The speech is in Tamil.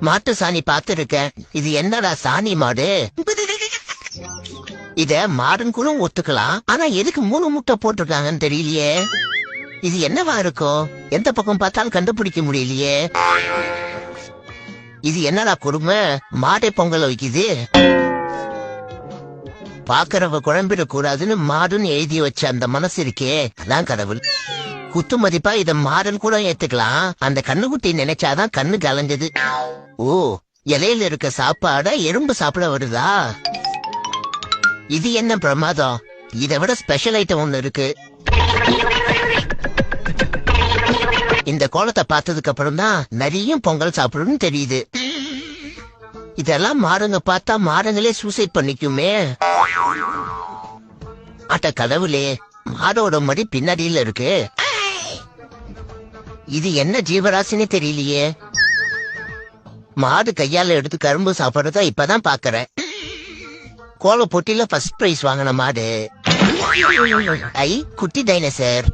மாட்டு சாணி பார்த்திருக்கேன். இது என்னடா சாணி மாடு? இத மாடுன்னு கூட ஒத்துக்கலாம். ஆனா எதுக்கு 3 முட்டை போட்டிருக்காங்கன்னு தெரியலையே. இது என்னவா இருக்கும்? எந்த பக்கம் பார்த்தாலும் கண்டுபிடிக்க முடியலையே. இது என்னடா கொடுமை? மாடை பொங்கல் வைக்குது. பாக்குறவ குழம்பிட கூடாதுன்னு மாடுன்னு எழுதி வச்ச அந்த மனசு இருக்கே, அதான் கடவுள். குத்து மதிப்பா இத மாடுன்னு கூட ஏத்துக்கலாம். அந்த கண்ணுக்குட்டி நினைச்சாதான் கண்ணு கலஞ்சது. ஓ, இலையில இருக்க சாப்பாட எறும்பு சாப்பிட வருதா? இது என்ன பிரமாதம்? இதை விட ஸ்பெஷல் ஐட்டம் ஒண்ணு இருக்கு. இந்த கோலத்தை பார்த்ததுக்கு அப்புறம் தான் நிறைய பொங்கல் சாப்பிடணும்னு தெரியுது. இதெல்லாம் மாடுங்க பார்த்தா மாடுங்களே சூசைட் பண்ணிக்குமே. அட்ட கடவுளே, மாடோட மடி பின்னாடியில இருக்கு. இது என்ன ஜீவராசின்னு தெரியலையே. மாடு கையால எடுத்து கரும்பு சாப்பிடுறதா இப்பதான் பாக்குறேன். கோல போட்டியில ஃபர்ஸ்ட் பிரைஸ் வாங்கின மாடு. ஐ, குட்டி டைனோசர்.